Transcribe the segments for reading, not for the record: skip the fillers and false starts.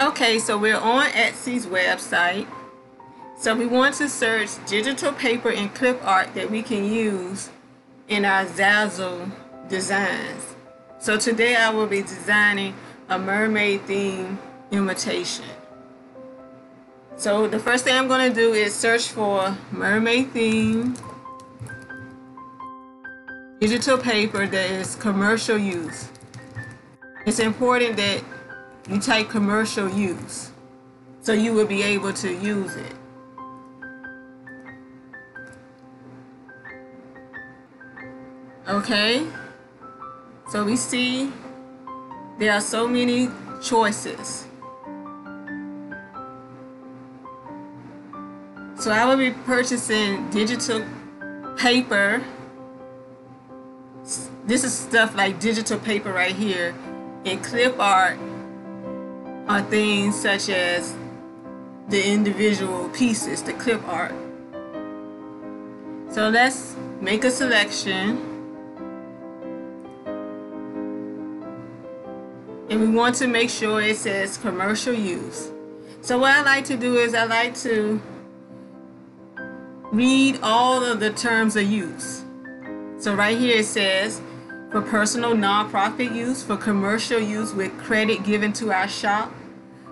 Okay, so we're on Etsy's website. So we want to search digital paper and clip art that we can use in our Zazzle designs. So today I will be designing a mermaid theme invitation. So the first thing I'm going to do is search for mermaid theme digital paper that is commercial use. It's important that you type commercial use so you will be able to use it. Okay, so we see there are so many choices. So I will be purchasing digital paper. This is stuff like digital paper right here, and clip art are things such as the individual pieces, the clip art. So let's make a selection, and we want to make sure it says commercial use. So what I like to do is I like to read all of the terms of use. So right here it says for personal nonprofit use, for commercial use with credit given to our shop,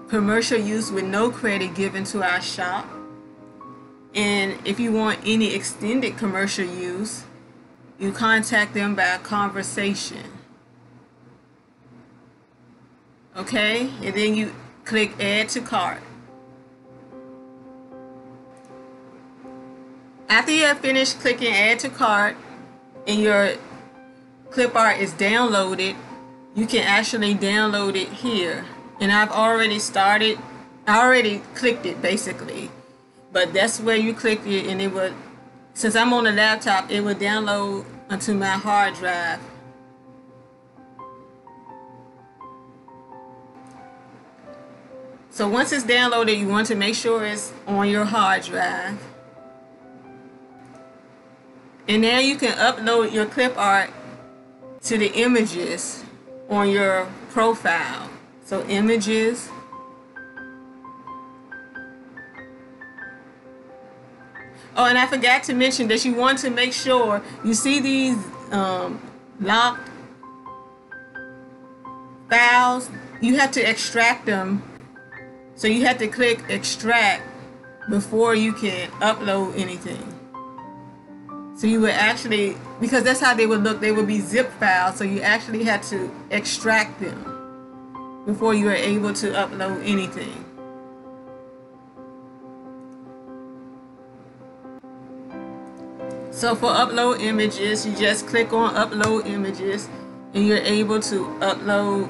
commercial use with no credit given to our shop, and if you want any extended commercial use, you contact them by conversation. Okay, and then you click add to cart. After you have finished clicking add to cart and your clip art is downloaded, you can actually download it here. And I've already started, I already clicked it basically, but that's where you click it, and it would, since I'm on a laptop, it would download onto my hard drive. So once it's downloaded, you want to make sure it's on your hard drive. And now you can upload your clip art to the images on your profile. So images. Oh, and I forgot to mention that you want to make sure you see these locked files. You have to extract them. So you have to click extract before you can upload anything. So you would actually, because that's how they would look, they would be zip files, so you actually had to extract them before you were able to upload anything. So for upload images, you just click on upload images, and you're able to upload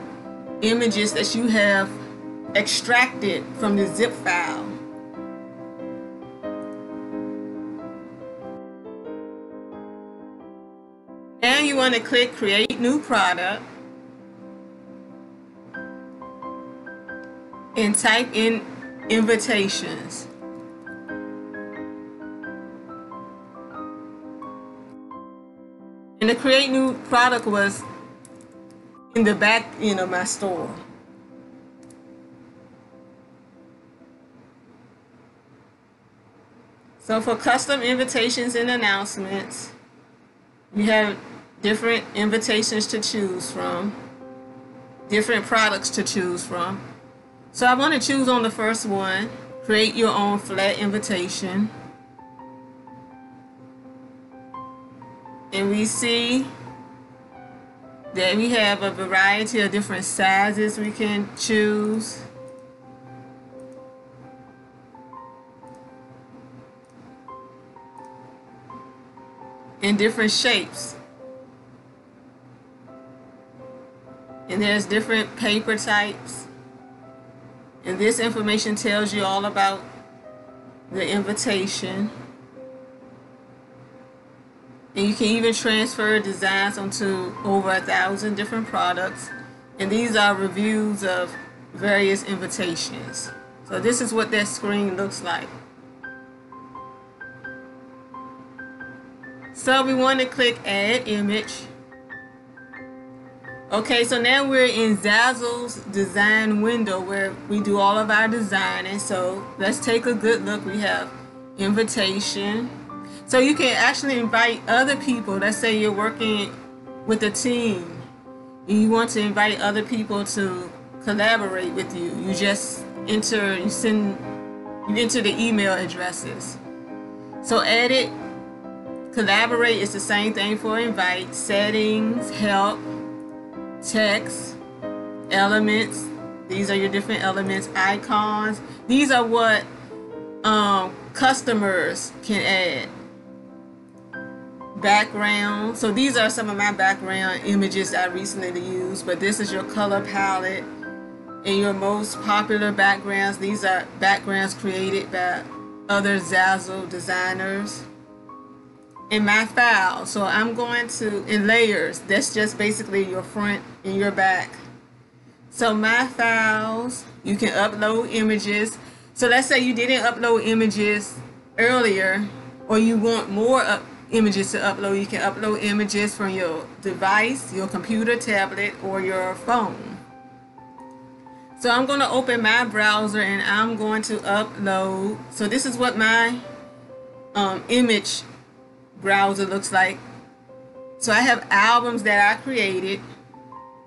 images that you have extracted from the zip file. Now you want to click create new product and type in invitations. And the create new product was in the back end of my store. So for custom invitations and announcements, you have different invitations to choose from, different products to choose from. So I want to choose on the first one, create your own flat invitation. And we see that we have a variety of different sizes we can choose. In different shapes. And there's different paper types. And this information tells you all about the invitation. And you can even transfer designs onto over 1,000 different products. And these are reviews of various invitations. So this is what that screen looks like. So we want to click add image. Okay, so now we're in Zazzle's design window where we do all of our designing. So let's take a good look. We have invitation. So you can actually invite other people. Let's say you're working with a team and you want to invite other people to collaborate with you. You just enter the email addresses. So edit, collaborate is the same thing for invite. Settings, help, text, elements. These are your different elements. Icons. These are what customers can add. Background. So these are some of my background images I recently used, but this is your color palette and your most popular backgrounds. These are backgrounds created by other Zazzle designers. In my file, so I'm going to, in layers, that's just basically your front and your back. So my files, you can upload images. So let's say you didn't upload images earlier, or you want more images to upload. You can upload images from your device, your computer, tablet, or your phone. So I'm going to open my browser and I'm going to upload. So this is what my image browser looks like. So I have albums that I created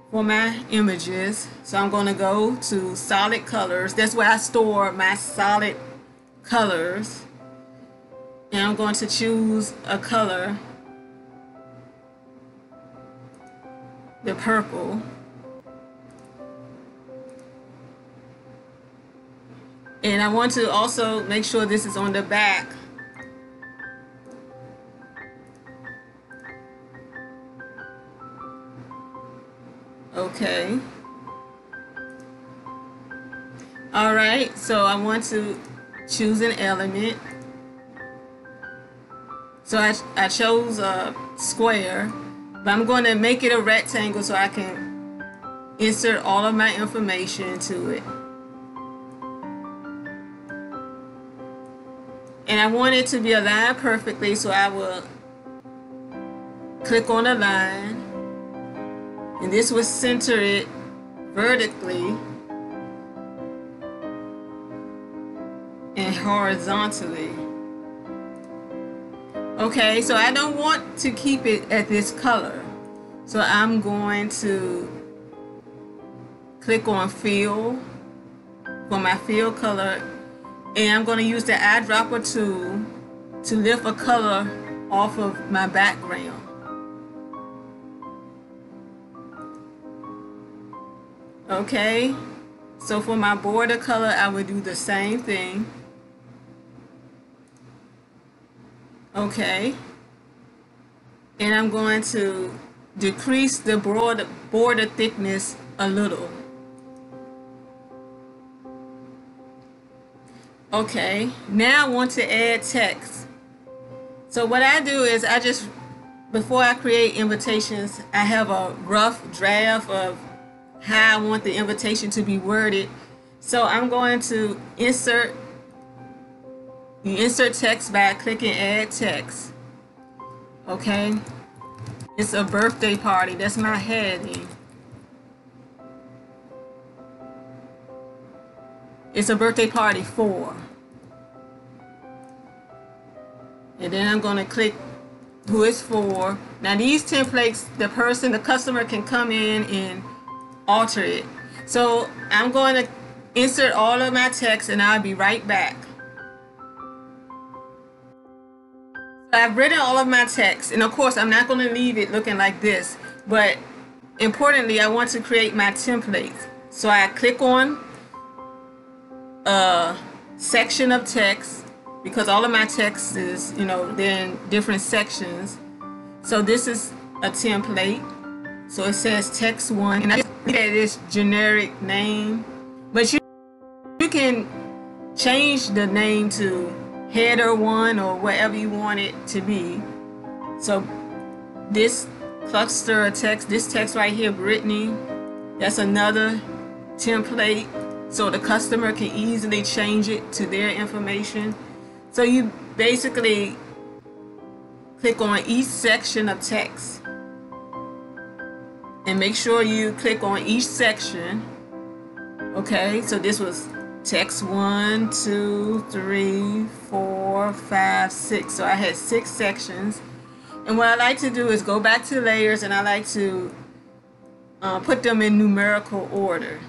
for my images. So I'm going to go to solid colors. That's where I store my solid colors. And I'm going to choose a color, the purple. And I want to also make sure this is on the back. Okay. Alright, so I want to choose an element. So I chose a square, but I'm going to make it a rectangle so I can insert all of my information to it. And I want it to be aligned perfectly, so I will click on a line. And this will center it vertically and horizontally. Okay, so I don't want to keep it at this color. So I'm going to click on fill for my fill color. And I'm going to use the eyedropper tool to lift a color off of my background. Okay, so for my border color, I would do the same thing. Okay, and I'm going to decrease the border thickness a little. Okay, now I want to add text. So what I do is before I create invitations, I have a rough draft of how I want the invitation to be worded. So I'm going to insert text by clicking add text. Okay, it's a birthday party. That's my heading. It's a birthday party for. And then I'm going to click who it's for. Now these templates, the customer can come in and alter it. So I'm going to insert all of my text and I'll be right back. So I've written all of my text, and of course I'm not going to leave it looking like this, but importantly I want to create my templates. So I click on a section of text because all of my text is, they're in different sections. So this is a template. So it says text 1, and I just leave this generic name, but you can change the name to header 1 or whatever you want it to be. So this cluster of text, this text right here, Brittany, that's another template, so the customer can easily change it to their information. So you basically click on each section of text and make sure you click on each section. Okay, so this was text 1, 2, 3, 4, 5, 6. So I had 6 sections. And what I like to do is go back to layers, and I like to put them in numerical order,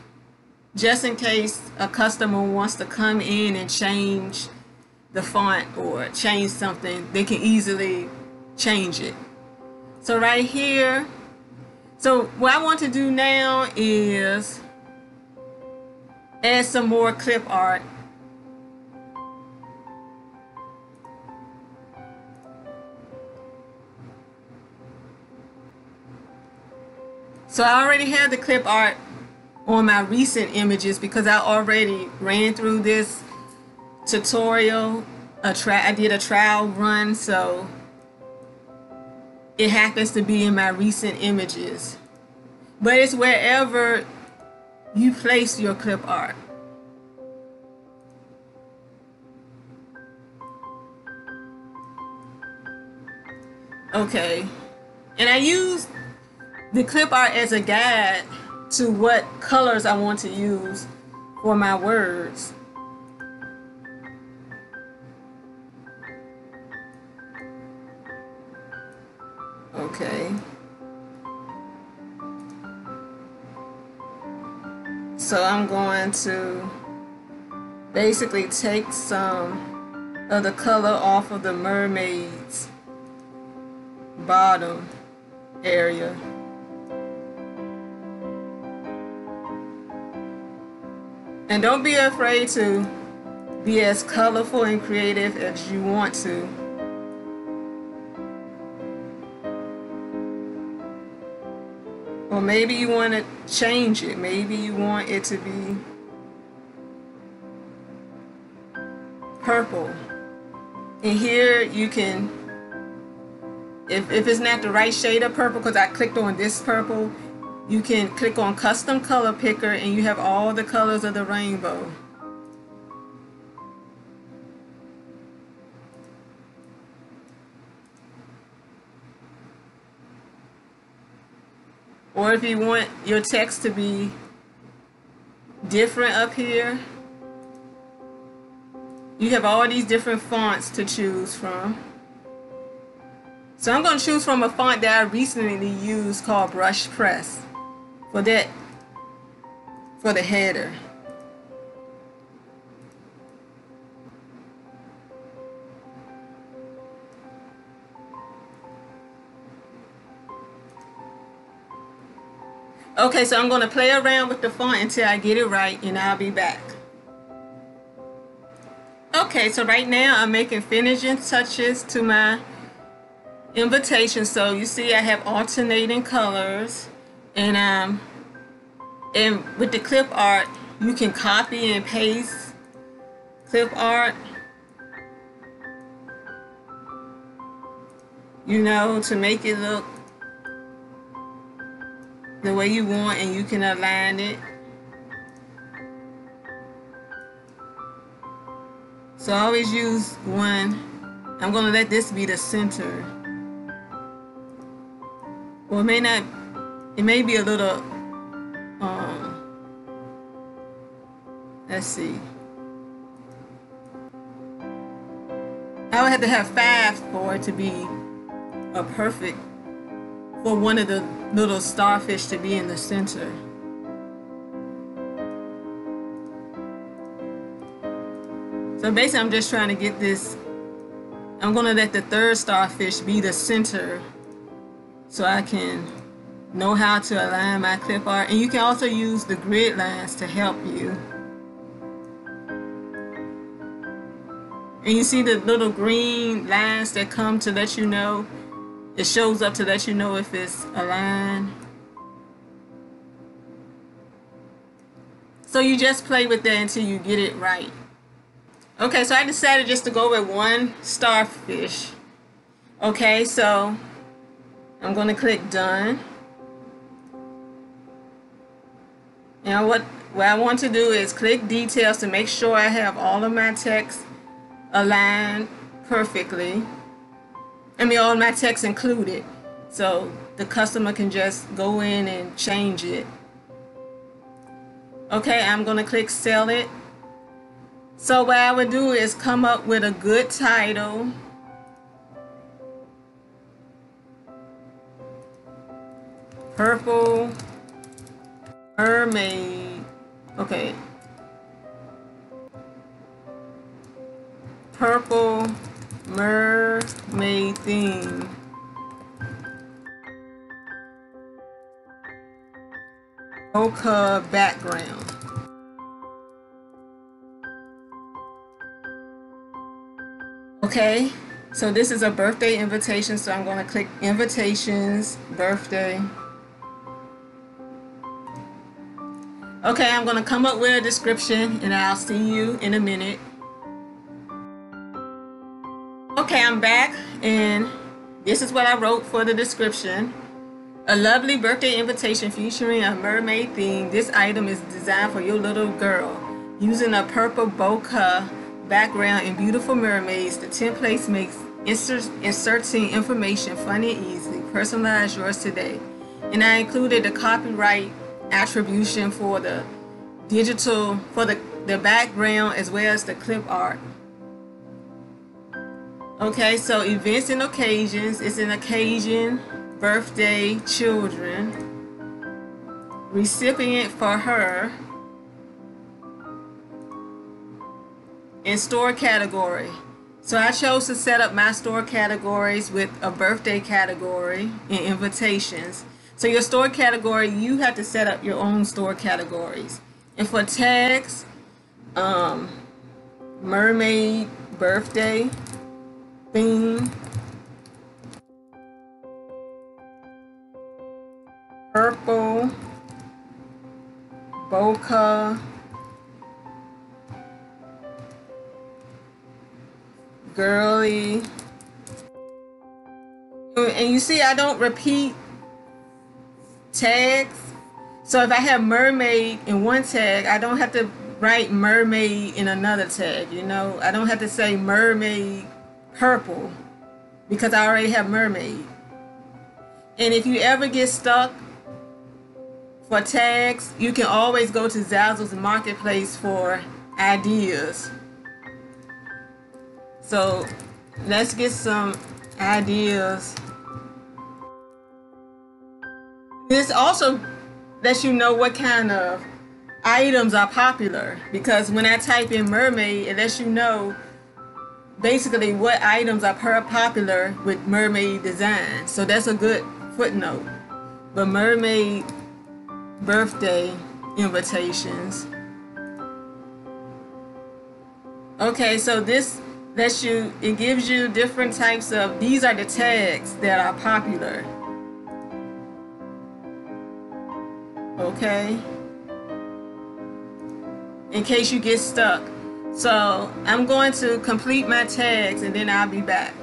just in case a customer wants to come in and change the font or change something, they can easily change it. So right here, so what I want to do now is add some more clip art. So I already have the clip art on my recent images because I already ran through this tutorial. I did a trial run, so it happens to be in my recent images. But it's wherever you place your clip art. Okay, and I use the clip art as a guide to what colors I want to use for my words. Okay. So I'm going to basically take some of the color off of the mermaid's bottom area. And don't be afraid to be as colorful and creative as you want to. Or maybe you want to change it. Maybe you want it to be purple. And here you can, if it's not the right shade of purple, because I clicked on this purple, you can click on custom color picker and you have all the colors of the rainbow. Or if you want your text to be different up here, you have all these different fonts to choose from. So I'm going to choose from a font that I recently used called Brush Press for the header. Okay, so I'm going to play around with the font until I get it right, and I'll be back. Okay, so right now I'm making finishing touches to my invitation. So you see I have alternating colors, and with the clip art you can copy and paste clip art, you know, to make it look the way you want, and you can align it. So I always use one. I'm going to let this be the center. Well, it may not, it may be a little, let's see. I would have to have 5 for it to be a perfect, for one of the little starfish to be in the center. So basically I'm just trying to get this, I'm going to let the third starfish be the center so I can know how to align my clip art. And you can also use the grid lines to help you. And you see the little green lines that come to let you know, it shows up to let you know if it's aligned. So you just play with that until you get it right. Okay, so I decided just to go with one starfish. Okay, so I'm going to click done. Now what I want to do is click details to make sure I have all of my text aligned perfectly. I mean all of my text included. so the customer can just go in and change it. Okay, I'm gonna click sell it. So what I would do is come up with a good title. Purple mermaid. Okay. Purple mermaid theme. Mocha background. Okay, so this is a birthday invitation, so I'm going to click invitations, birthday. Okay, I'm going to come up with a description and I'll see you in a minute. Okay, I'm back and this is what I wrote for the description. A lovely birthday invitation featuring a mermaid theme. This item is designed for your little girl. Using a purple bokeh background and beautiful mermaids, the template makes inserting information fun and easy. Personalize yours today. And I included the copyright attribution for the digital, for the background as well as the clip art. Okay, so events and occasions. It's an occasion, birthday, children, recipient for her, and store category. So I chose to set up my store categories with a birthday category and invitations. So your store category, you have to set up your own store categories. And for tags, mermaid birthday theme, purple bokeh girly. And you see I don't repeat tags, so if I have mermaid in one tag, I don't have to write mermaid in another tag, you know. I don't have to say mermaid purple because I already have mermaid. And if you ever get stuck for tags, you can always go to Zazzle's marketplace for ideas. So let's get some ideas. This also lets you know what kind of items are popular, because when I type in mermaid, it lets you know basically what items are popular with mermaid design. So that's a good footnote. But mermaid birthday invitations. Okay, so this lets you, it gives you different types of, these are the tags that are popular. Okay, in case you get stuck. So I'm going to complete my tags and then I'll be back.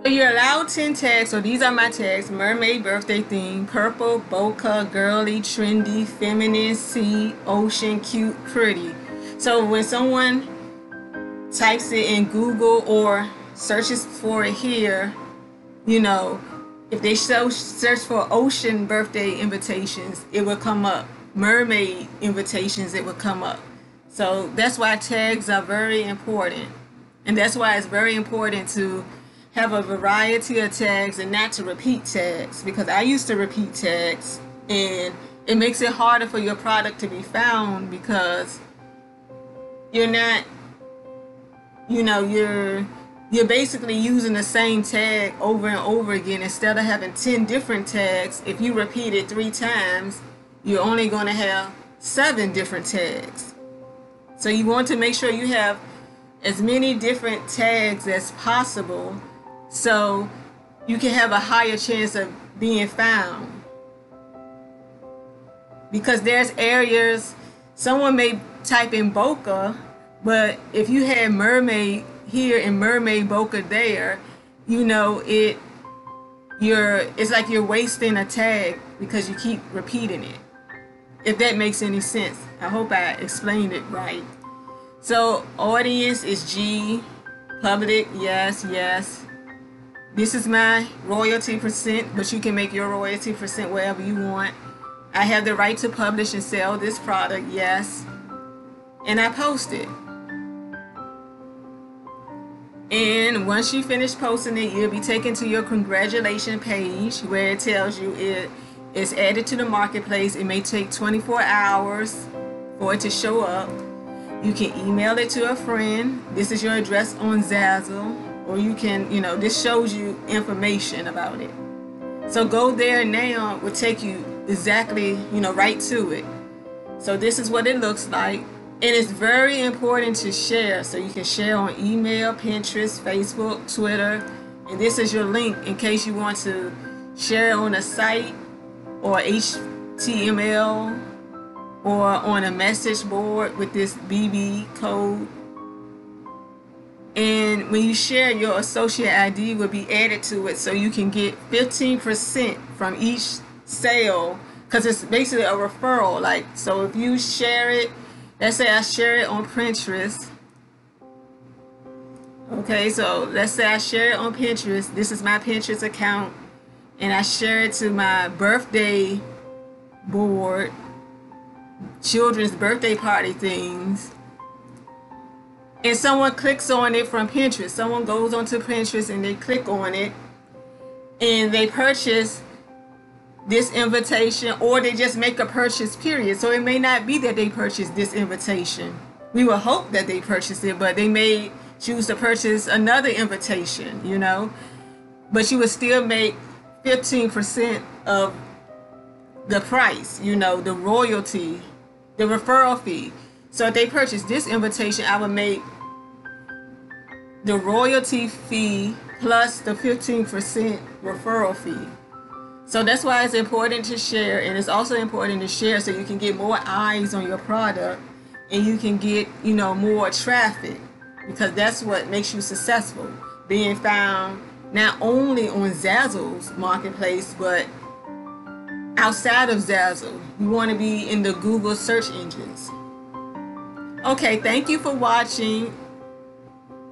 So you're allowed 10 tags. So these are my tags: mermaid birthday theme, purple, bokeh, girly, trendy, feminine, sea, ocean, cute, pretty. So when someone types it in Google or searches for it here, you know, if they search for ocean birthday invitations, it will come up. Mermaid invitations, it will come up. So that's why tags are very important. And that's why it's very important to have a variety of tags and not to repeat tags, because I used to repeat tags and it makes it harder for your product to be found, because you're not, you know, you're basically using the same tag over and over again. Instead of having 10 different tags, if you repeat it 3 times, you're only going to have 7 different tags. So you want to make sure you have as many different tags as possible so you can have a higher chance of being found. Because there's areas, someone may type in bokeh, but if you had mermaid here and mermaid bokeh there, you know, it's like you're wasting a tag because you keep repeating it. If that makes any sense. I hope I explained it right. So audience is G, public, yes, yes. This is my royalty percent, but you can make your royalty percent wherever you want. I have the right to publish and sell this product, yes. And I post it. And once you finish posting it, you'll be taken to your congratulations page where it tells you it is added to the marketplace. It may take 24 hours for it to show up. You can email it to a friend. This is your address on Zazzle. Or you can, this shows you information about it. So go there now, will take you exactly, right to it. So this is what it looks like. And it's very important to share. So you can share on email, Pinterest, Facebook, Twitter. And this is your link in case you want to share on a site or HTML or on a message board with this BB code. And when you share, your associate ID will be added to it, so you can get 15% from each sale, because it's basically a referral. Like, so if you share it, let's say I share it on Pinterest. Okay, so let's say I share it on Pinterest. This is my Pinterest account, and I share it to my birthday board, children's birthday party things. And someone clicks on it from Pinterest. Someone goes onto Pinterest and they click on it and they purchase this invitation, or they just make a purchase, period. So it may not be that they purchase this invitation. We will hope that they purchase it, but they may choose to purchase another invitation, But you would still make 15% of the price, the royalty, the referral fee. So if they purchase this invitation, I would make the royalty fee plus the 15% referral fee. So that's why it's important to share, and it's also important to share so you can get more eyes on your product and you can get, more traffic, because that's what makes you successful, being found not only on Zazzle's marketplace, but outside of Zazzle. You want to be in the Google search engines. Okay, thank you for watching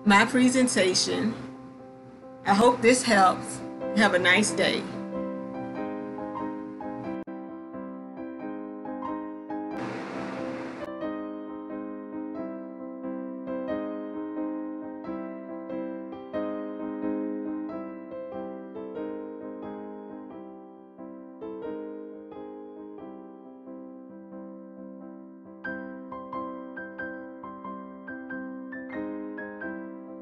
my presentation. I hope this helps. Have a nice day.